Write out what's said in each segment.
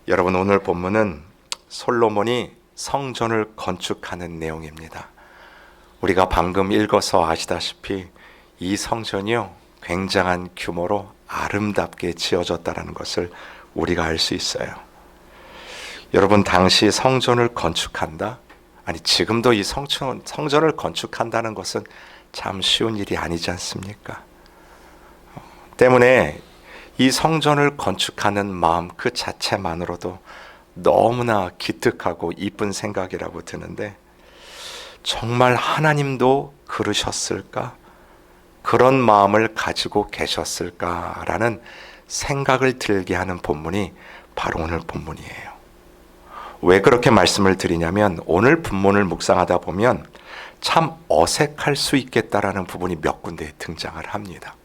여러분, 오늘 본문은 솔로몬이 성전을 건축하는 내용입니다. 우리가 방금 읽어서 아시다시피 이 성전이요, 굉장한 규모로 아름답게 지어졌다는 것을 우리가 알 수 있어요. 여러분, 당시 성전을 건축한다? 아니, 지금도 이 성전을 건축한다는 것은 참 쉬운 일이 아니지 않습니까? 때문에 이 성전을 건축하는 마음 그 자체만으로도 너무나 기특하고 이쁜 생각이라고 드는데, 정말 하나님도 그러셨을까? 그런 마음을 가지고 계셨을까라는 생각을 들게 하는 본문이 바로 오늘 본문이에요. 왜 그렇게 말씀을 드리냐면, 오늘 본문을 묵상하다 보면 참 어색할 수 있겠다라는 부분이 몇 군데 등장을 합니다.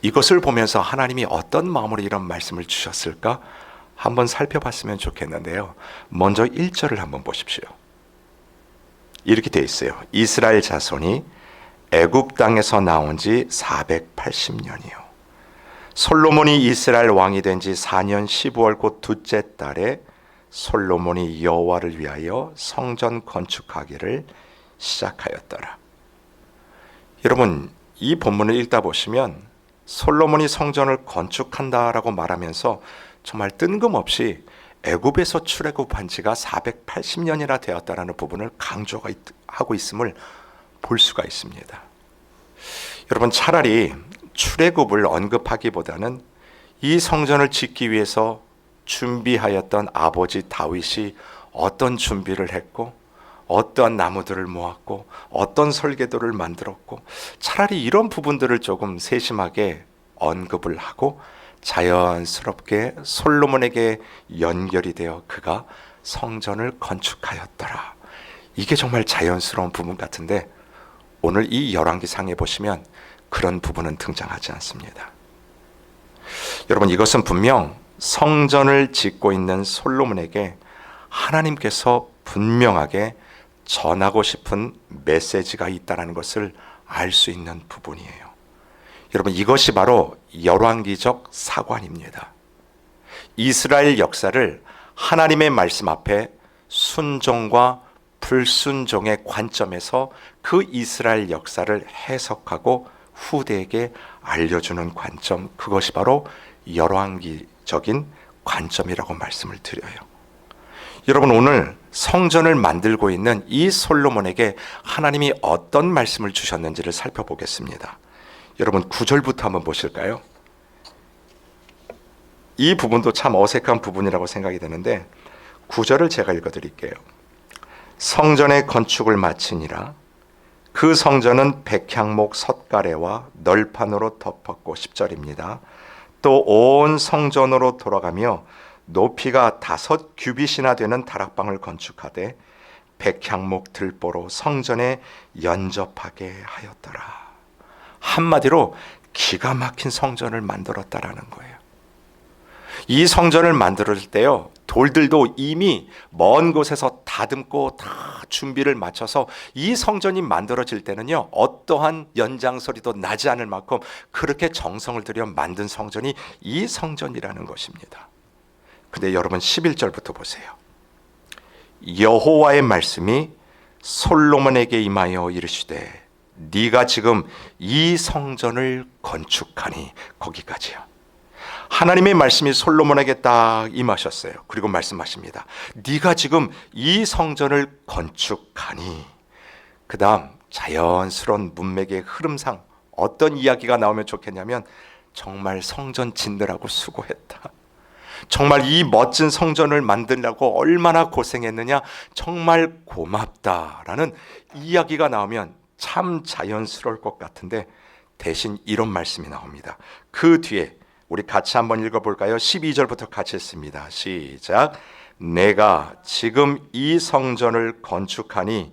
이것을 보면서 하나님이 어떤 마음으로 이런 말씀을 주셨을까? 한번 살펴봤으면 좋겠는데요. 먼저 1절을 한번 보십시오. 이렇게 되어 있어요. 이스라엘 자손이 애굽 땅에서 나온 지 480년이요. 솔로몬이 이스라엘 왕이 된 지 4년 15월 곧 둘째 달에 솔로몬이 여호와를 위하여 성전 건축하기를 시작하였더라. 여러분, 이 본문을 읽다 보시면 솔로몬이 성전을 건축한다라고 말하면서 정말 뜬금없이 애굽에서 출애굽한 지가 480년이나 되었다라는 부분을 강조하고 있음을 볼 수가 있습니다. 여러분, 차라리 출애굽을 언급하기보다는 이 성전을 짓기 위해서 준비하였던 아버지 다윗이 어떤 준비를 했고, 어떠한 나무들을 모았고, 어떤 설계도를 만들었고, 차라리 이런 부분들을 조금 세심하게 언급을 하고 자연스럽게 솔로몬에게 연결이 되어 그가 성전을 건축하였더라. 이게 정말 자연스러운 부분 같은데, 오늘 이 열왕기상에 보시면 그런 부분은 등장하지 않습니다. 여러분, 이것은 분명 성전을 짓고 있는 솔로몬에게 하나님께서 분명하게 전하고 싶은 메시지가 있다는 것을 알 수 있는 부분이에요. 여러분, 이것이 바로 열왕기적 사관입니다. 이스라엘 역사를 하나님의 말씀 앞에 순종과 불순종의 관점에서 그 이스라엘 역사를 해석하고 후대에게 알려주는 관점, 그것이 바로 열왕기적인 관점이라고 말씀을 드려요. 여러분, 오늘 성전을 만들고 있는 이 솔로몬에게 하나님이 어떤 말씀을 주셨는지를 살펴보겠습니다. 여러분, 9절부터 한번 보실까요? 이 부분도 참 어색한 부분이라고 생각이 되는데 9절을 제가 읽어드릴게요. 성전의 건축을 마치니라. 그 성전은 백향목 석 가래와 널판으로 덮었고, 10절입니다. 또 온 성전으로 돌아가며 높이가 5규빗이나 되는 다락방을 건축하되 백향목 들보로 성전에 연접하게 하였더라. 한마디로 기가 막힌 성전을 만들었다라는 거예요. 이 성전을 만들 때요, 돌들도 이미 먼 곳에서 다듬고 다 준비를 마쳐서 이 성전이 만들어질 때는요, 어떠한 연장소리도 나지 않을 만큼 그렇게 정성을 들여 만든 성전이 이 성전이라는 것입니다. 근데 여러분, 11절부터 보세요. 여호와의 말씀이 솔로몬에게 임하여 이르시되 네가 지금 이 성전을 건축하니, 거기까지요. 하나님의 말씀이 솔로몬에게 딱 임하셨어요. 그리고 말씀하십니다. 네가 지금 이 성전을 건축하니, 그 다음 자연스러운 문맥의 흐름상 어떤 이야기가 나오면 좋겠냐면, 정말 성전 짓느라고 수고했다, 정말 이 멋진 성전을 만들려고 얼마나 고생했느냐, 정말 고맙다라는 이야기가 나오면 참 자연스러울 것 같은데, 대신 이런 말씀이 나옵니다. 그 뒤에 우리 같이 한번 읽어볼까요? 12절부터 같이 읽습니다. 시작. 내가 지금 이 성전을 건축하니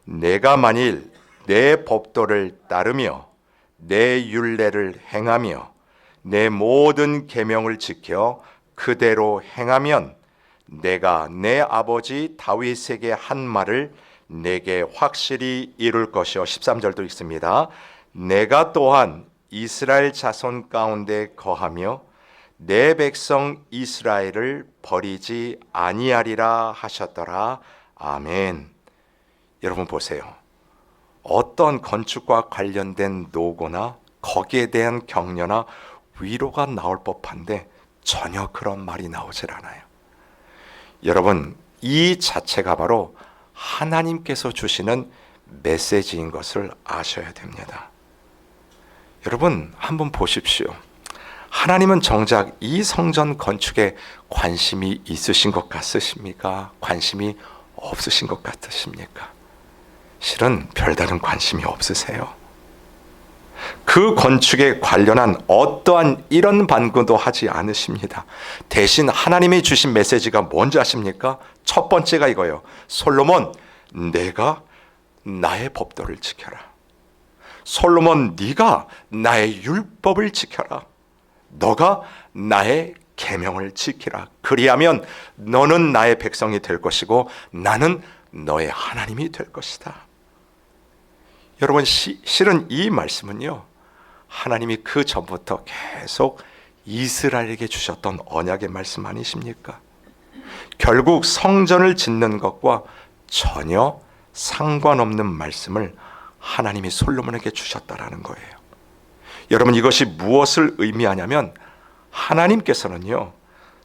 내가 만일 내 법도를 따르며 내 율례를 행하며 내 모든 계명을 지켜 그대로 행하면 내가 내 아버지 다윗에게 한 말을 내게 확실히 이룰 것이요. 13절도 있습니다. 내가 또한 이스라엘 자손 가운데 거하며 내 백성 이스라엘을 버리지 아니하리라 하셨더라. 아멘. 여러분 보세요. 어떤 건축과 관련된 노고나 거기에 대한 격려나 위로가 나올 법한데 전혀 그런 말이 나오질 않아요. 여러분, 이 자체가 바로 하나님께서 주시는 메시지인 것을 아셔야 됩니다. 여러분, 한번 보십시오. 하나님은 정작 이 성전 건축에 관심이 있으신 것 같으십니까? 관심이 없으신 것 같으십니까? 실은 별다른 관심이 없으세요. 그 건축에 관련한 어떠한 이런 반구도 하지 않으십니다. 대신 하나님이 주신 메시지가 뭔지 아십니까? 첫 번째가 이거예요. 솔로몬, 내가 나의 법도를 지켜라. 솔로몬, 네가 나의 율법을 지켜라. 너가 나의 계명을 지키라. 그리하면 너는 나의 백성이 될 것이고 나는 너의 하나님이 될 것이다. 여러분, 실은 이 말씀은요, 하나님이 그 전부터 계속 이스라엘에게 주셨던 언약의 말씀 아니십니까? 결국 성전을 짓는 것과 전혀 상관없는 말씀을 하나님이 솔로몬에게 주셨다라는 거예요. 여러분, 이것이 무엇을 의미하냐면 하나님께서는요,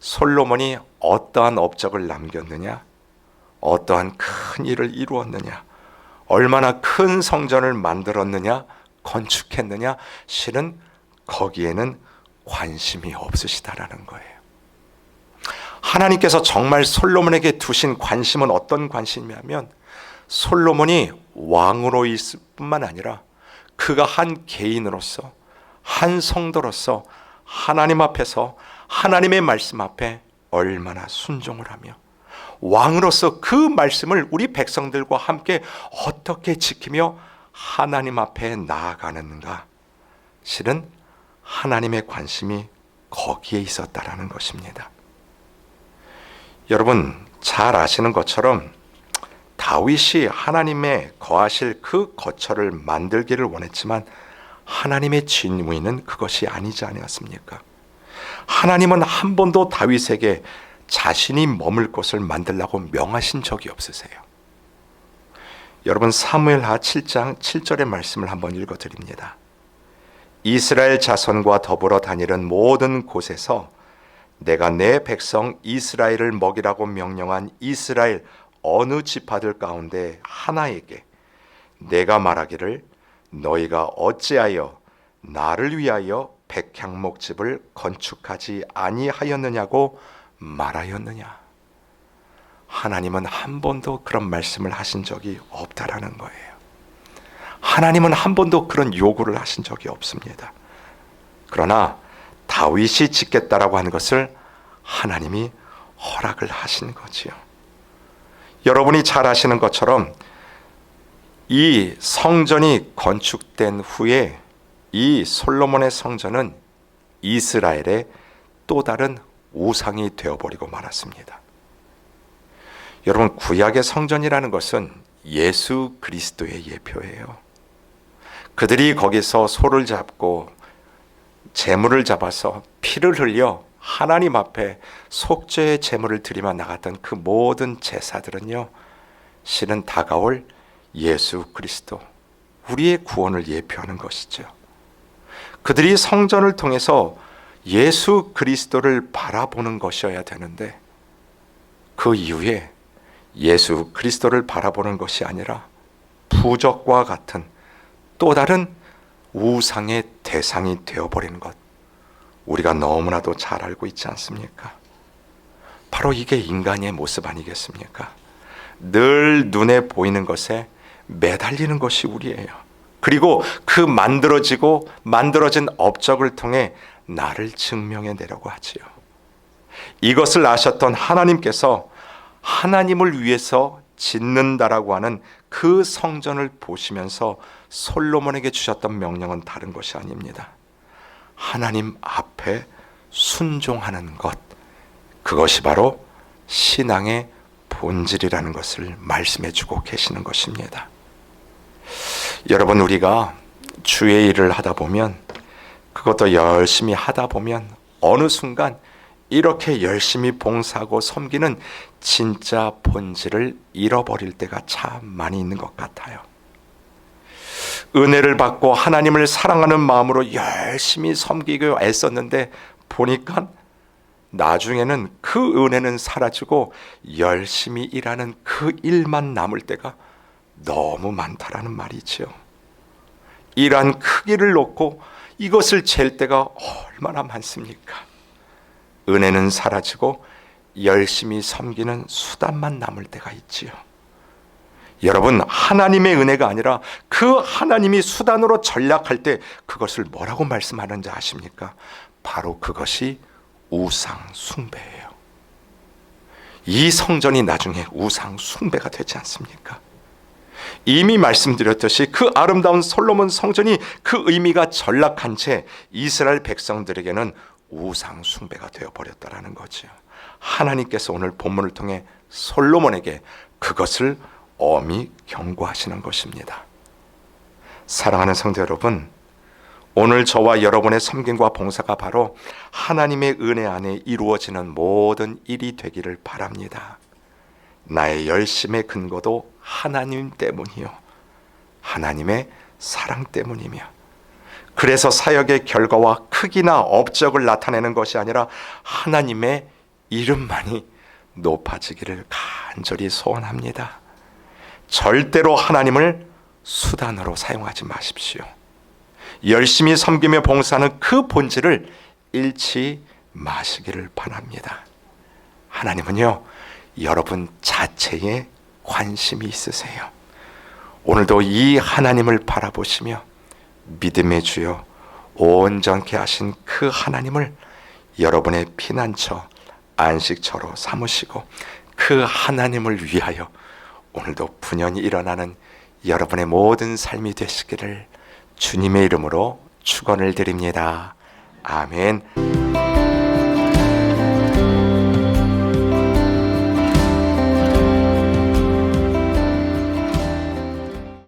솔로몬이 어떠한 업적을 남겼느냐, 어떠한 큰 일을 이루었느냐, 얼마나 큰 성전을 만들었느냐, 건축했느냐, 실은 거기에는 관심이 없으시다라는 거예요. 하나님께서 정말 솔로몬에게 두신 관심은 어떤 관심이냐면 솔로몬이 왕으로 있을 뿐만 아니라 그가 한 개인으로서, 한 성도로서 하나님 앞에서 하나님의 말씀 앞에 얼마나 순종을 하며 왕으로서 그 말씀을 우리 백성들과 함께 어떻게 지키며 하나님 앞에 나아가는가. 실은 하나님의 관심이 거기에 있었다라는 것입니다. 여러분, 잘 아시는 것처럼 다윗이 하나님의 거하실 그 거처를 만들기를 원했지만 하나님의 진무이는 그것이 아니지 아니었습니까? 하나님은 한 번도 다윗에게 자신이 머물 곳을 만들라고 명하신 적이 없으세요. 여러분, 사무엘하 7장 7절의 말씀을 한번 읽어드립니다. 이스라엘 자손과 더불어 다니는 모든 곳에서 내가 내 백성 이스라엘을 먹이라고 명령한 이스라엘 어느 지파들 가운데 하나에게 내가 말하기를 너희가 어찌하여 나를 위하여 백향목집을 건축하지 아니하였느냐고 말하였느냐. 하나님은 한 번도 그런 말씀을 하신 적이 없다라는 거예요. 하나님은 한 번도 그런 요구를 하신 적이 없습니다. 그러나 다윗이 짓겠다라고 하는 것을 하나님이 허락을 하신 거지요. 여러분이 잘 아시는 것처럼 이 성전이 건축된 후에 이 솔로몬의 성전은 이스라엘의 또 다른 우상이 되어버리고 말았습니다. 여러분, 구약의 성전이라는 것은 예수 그리스도의 예표예요. 그들이 거기서 소를 잡고 제물을 잡아서 피를 흘려 하나님 앞에 속죄의 제물을 드리며 나갔던 그 모든 제사들은요, 실은 다가올 예수 그리스도, 우리의 구원을 예표하는 것이죠. 그들이 성전을 통해서 예수 그리스도를 바라보는 것이어야 되는데 그 이후에 예수 그리스도를 바라보는 것이 아니라 부적과 같은 또 다른 우상의 대상이 되어버리는 것, 우리가 너무나도 잘 알고 있지 않습니까? 바로 이게 인간의 모습 아니겠습니까? 늘 눈에 보이는 것에 매달리는 것이 우리예요. 그리고 그 만들어진 업적을 통해 나를 증명해 내려고 하지요. 이것을 아셨던 하나님께서 하나님을 위해서 짓는다라고 하는 그 성전을 보시면서 솔로몬에게 주셨던 명령은 다른 것이 아닙니다. 하나님 앞에 순종하는 것, 그것이 바로 신앙의 본질이라는 것을 말씀해 주고 계시는 것입니다. 여러분, 우리가 주의 일을 하다 보면, 그것도 열심히 하다 보면 어느 순간 이렇게 열심히 봉사하고 섬기는 진짜 본질을 잃어버릴 때가 참 많이 있는 것 같아요. 은혜를 받고 하나님을 사랑하는 마음으로 열심히 섬기고 애썼는데 보니까 나중에는 그 은혜는 사라지고 열심히 일하는 그 일만 남을 때가 너무 많다라는 말이지요. 일한 크기를 놓고 이것을 잴 때가 얼마나 많습니까? 은혜는 사라지고 열심히 섬기는 수단만 남을 때가 있지요. 여러분, 하나님의 은혜가 아니라 그 하나님이 수단으로 전락할 때 그것을 뭐라고 말씀하는지 아십니까? 바로 그것이 우상 숭배예요. 이 성전이 나중에 우상 숭배가 되지 않습니까? 이미 말씀드렸듯이 그 아름다운 솔로몬 성전이 그 의미가 전락한 채 이스라엘 백성들에게는 우상 숭배가 되어버렸다라는 거죠. 하나님께서 오늘 본문을 통해 솔로몬에게 그것을 엄히 경고하시는 것입니다. 사랑하는 성도 여러분, 오늘 저와 여러분의 섬김과 봉사가 바로 하나님의 은혜 안에 이루어지는 모든 일이 되기를 바랍니다. 나의 열심의 근거도 하나님 때문이요, 하나님의 사랑 때문이며, 그래서 사역의 결과와 크기나 업적을 나타내는 것이 아니라 하나님의 이름만이 높아지기를 간절히 소원합니다. 절대로 하나님을 수단으로 사용하지 마십시오. 열심히 섬기며 봉사하는 그 본질을 잃지 마시기를 바랍니다. 하나님은요, 여러분 자체에 관심이 있으세요. 오늘도 이 하나님을 바라보시며 믿음의 주여 온전케 하신 그 하나님을 여러분의 피난처, 안식처로 삼으시고 그 하나님을 위하여 오늘도 분연히 일어나는 여러분의 모든 삶이 되시기를 주님의 이름으로 축원을 드립니다. 아멘.